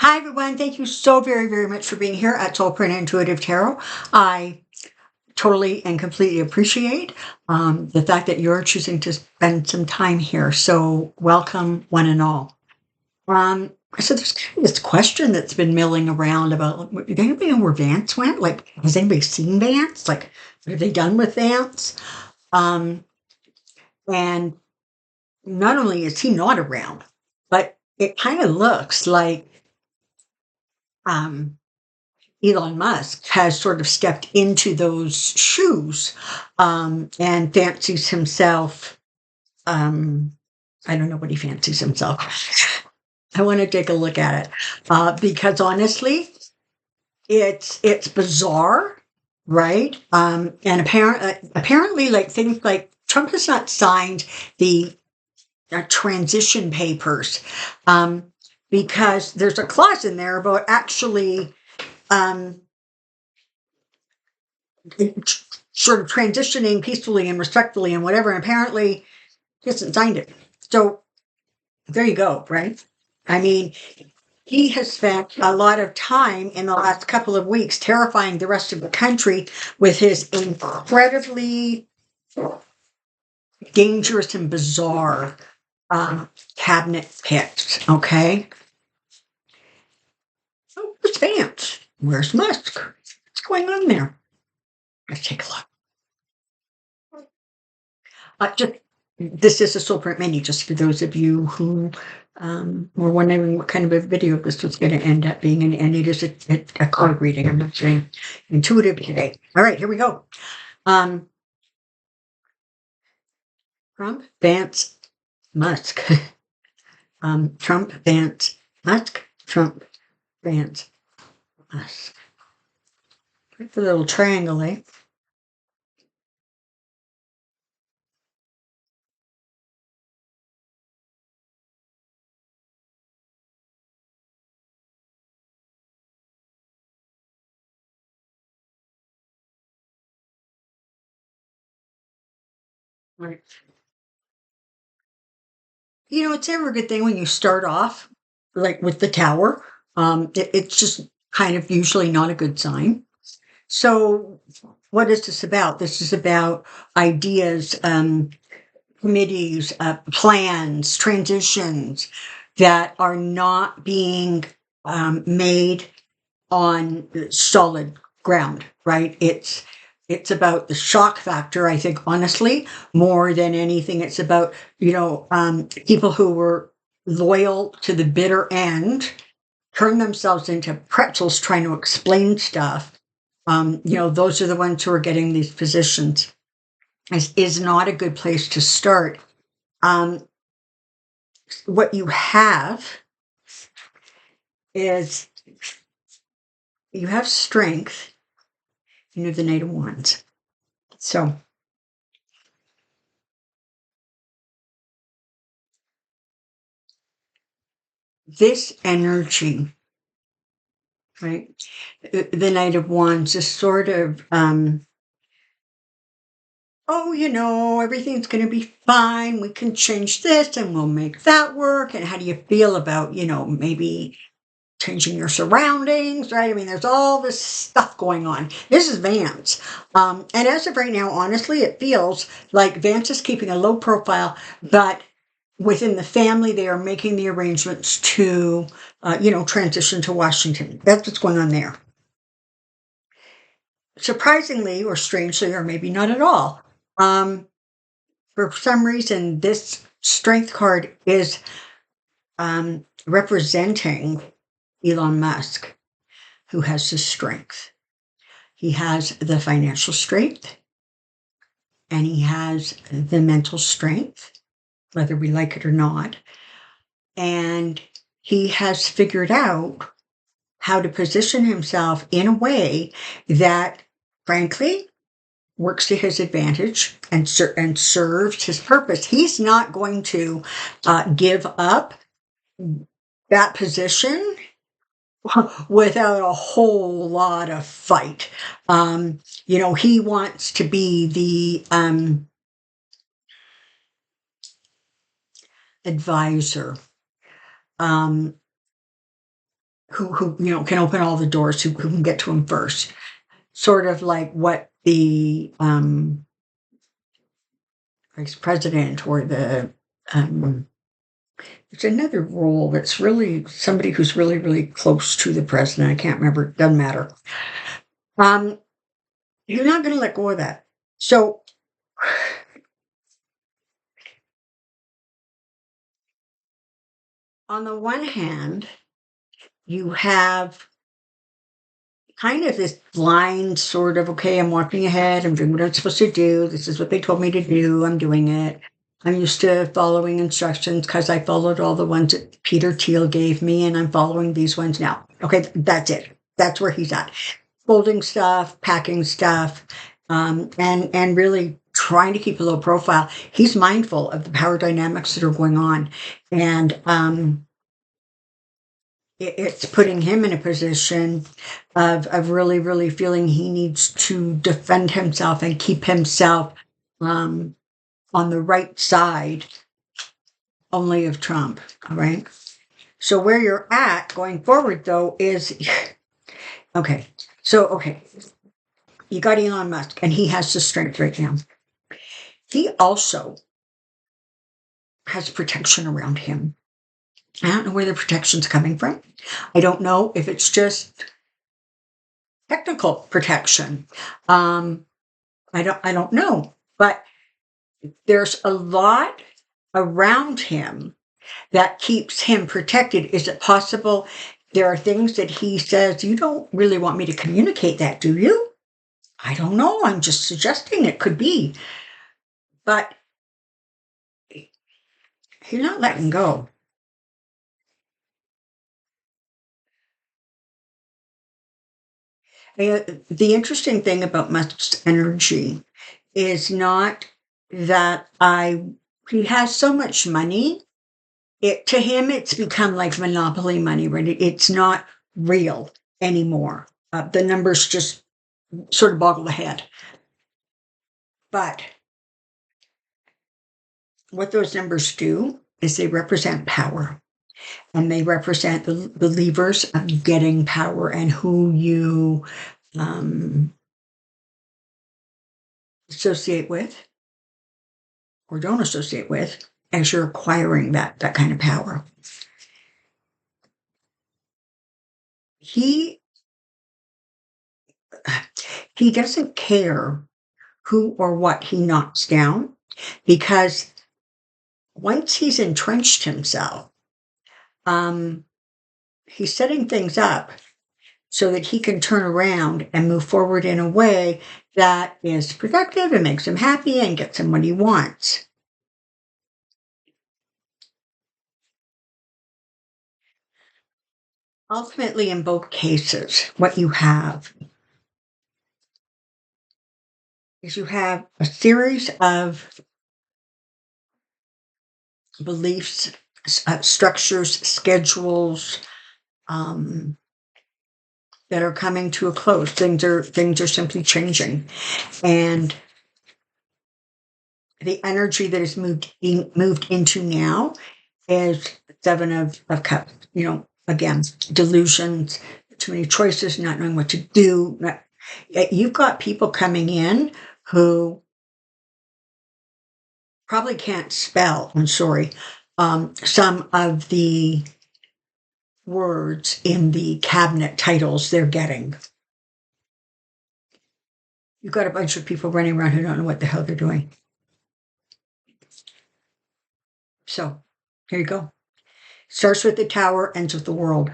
Hi, everyone. Thank you so very, very much for being here at Soulprint Intuitive Tarot. I totally and completely appreciate the fact that you're choosing to spend some time here. So, welcome, one and all. So, there's kind of this question that's been milling around about did anybody know where Vance went? Like, has anybody seen Vance? Like, what have they done with Vance? Um, and not only is he not around, but it kind of looks like um, Elon Musk has sort of stepped into those shoes and fancies himself. Um, I don't know what he fancies himself. I want to take a look at it because honestly, it's bizarre, right? And apparently, like things like Trump has not signed the transition papers um, because there's a clause in there about actually. Um, sort of transitioning peacefully and respectfully and whatever. And apparently, he hasn't signed it. So there you go, right? I mean, he has spent a lot of time in the last couple of weeks terrifying the rest of the country with his incredibly dangerous and bizarre cabinet picks. Okay. So where's Vance? Where's Musk? What's going on there? Let's take a look. Just this is a Soulprint mini, just for those of you who were wondering what kind of a video this was going to end up being, and it is a card reading. I'm not saying intuitive today. All right, here we go. Trump, Vance, Musk. Trump, Vance, Musk. Trump, Vance, Musk. Put the little triangle, eh? Right. You know, it's never a good thing when you start off like with the tower. It's just kind of usually not a good sign. So, what is this about? This is about ideas, committees, plans, transitions that are not being made on solid ground, right? It's about the shock factor, I think, honestly, more than anything. It's about, people who were loyal to the bitter end turn themselves into pretzels trying to explain stuff. Those are the ones who are getting these positions. Is not a good place to start. Um, what you have is you have strength. You know the Knight of Wands. So this energy, right? The Knight of Wands is sort of, oh, everything's going to be fine. We can change this and we'll make that work. And how do you feel about, maybe changing your surroundings, right? I mean, there's all this stuff going on. This is Vance. And as of right now, honestly, it feels like Vance is keeping a low profile, but within the family, they are making the arrangements to, transition to Washington. That's what's going on there. Surprisingly, or strangely, or maybe not at all, for some reason, this strength card is representing Elon Musk, who has the strength. He has the financial strength and he has the mental strength, whether we like it or not. And he has figured out how to position himself in a way that, frankly, works to his advantage and serves his purpose. He's not going to give up that position without a whole lot of fight. He wants to be the advisor. who can open all the doors, who can get to him first. Sort of like what the vice president or the it's another role that's really somebody who's really, really close to the president. I can't remember. Doesn't matter. Um, you're not going to let go of that. So, on the one hand, you have kind of this blind sort of, okay, I'm walking ahead, I'm doing what I'm supposed to do. This is what they told me to do. I'm doing it. I'm used to following instructions because I followed all the ones that Peter Thiel gave me, and I'm following these ones now. Okay, that's it. That's where he's at. Folding stuff, packing stuff, and really trying to keep a low profile. He's mindful of the power dynamics that are going on, and it's putting him in a position of really, really feeling he needs to defend himself and keep himself on the right side only of Trump. All right. So where you're at going forward, though, is okay. Okay, you got Elon Musk, and he has the strength right now. He also has protection around him. I don't know where the protection's coming from. I don't know if it's just technical protection. I don't know, but there's a lot around him that keeps him protected. Is it possible there are things that he says, you don't really want me to communicate that, do you? I don't know. I'm just suggesting it could be. But he's not letting go. The interesting thing about Musk's energy is not that he has so much money. To him, it's become like monopoly money, right? It's not real anymore. The numbers just sort of boggle the head. But what those numbers do is they represent power, and they represent the levers of getting power and who you associate with or don't associate with as you're acquiring that kind of power. He doesn't care who or what he knocks down, because once he's entrenched himself, he's setting things up so that he can turn around and move forward in a way that is productive and makes him happy and gets him what he wants. Ultimately, in both cases, what you have is you have a series of beliefs, structures, schedules, that are coming to a close. Things are simply changing, and the energy that is moved into now is Seven of Cups. Again, delusions, too many choices, not knowing what to do. You've got people coming in who probably can't spell. I'm sorry. Some of the words in the cabinet titles they're getting. You've got a bunch of people running around who don't know what the hell they're doing. So here you go. Starts with the tower, ends with the world.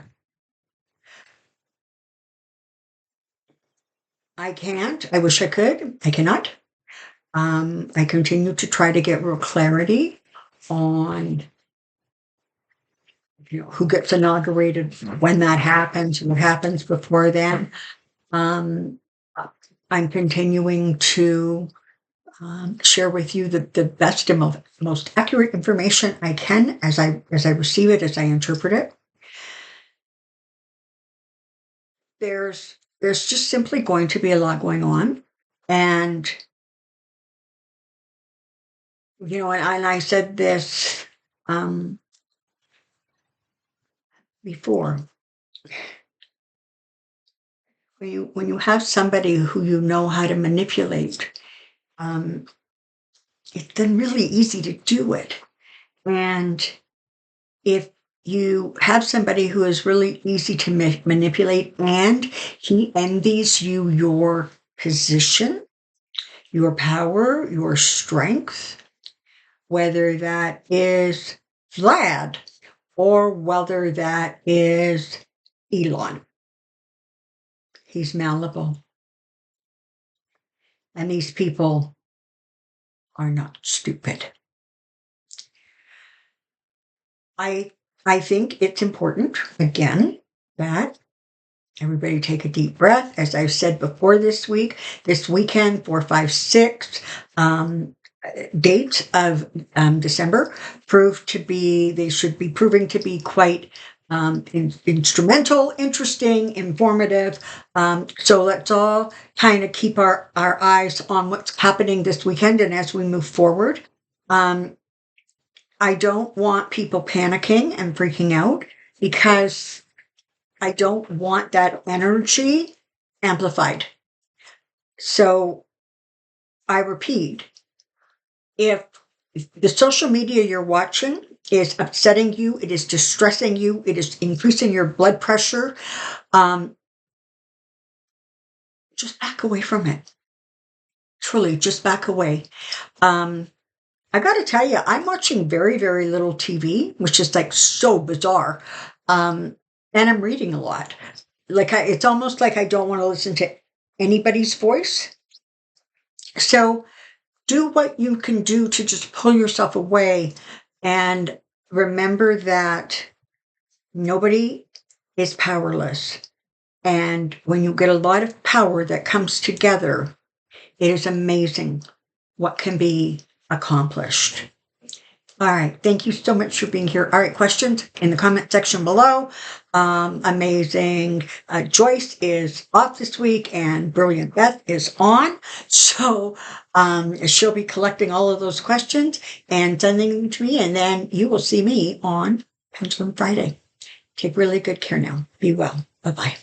I can't. I wish I could. I cannot. I continue to try to get real clarity on who gets inaugurated, when that happens, what happens before then. I'm continuing to share with you the best and most accurate information I can as I receive it, as I interpret it. There's just simply going to be a lot going on, and and I said this before. when you have somebody who you know how to manipulate, um, it's then really easy to do it. And if you have somebody who is really easy to manipulate and he envies you your position, your power, your strength, whether that is Vlad or whether that is Elon, he's malleable. And these people are not stupid. I I think it's important, again, that everybody take a deep breath. As I've said before this weekend, 4, 5, 6 dates of December they should be proving to be quite instrumental, interesting, informative. So let's all kind of keep our eyes on what's happening this weekend and as we move forward. I don't want people panicking and freaking out because I don't want that energy amplified. So I repeat, if the social media you're watching is upsetting you, it is distressing you, it is increasing your blood pressure, just back away from it. Truly, just back away. I got to tell you, I'm watching very, very little TV, which is like so bizarre. And I'm reading a lot. It's almost like I don't want to listen to anybody's voice. So do what you can do to just pull yourself away and remember that nobody is powerless. And when you get a lot of power that comes together, it is amazing what can be accomplished. All right. Thank you so much for being here. All right. Questions in the comment section below. Amazing. Joyce is off this week and Brilliant Beth is on. So she'll be collecting all of those questions and sending them to me. And then you will see me on Pendulum Friday. Take really good care now. Be well. Bye-bye.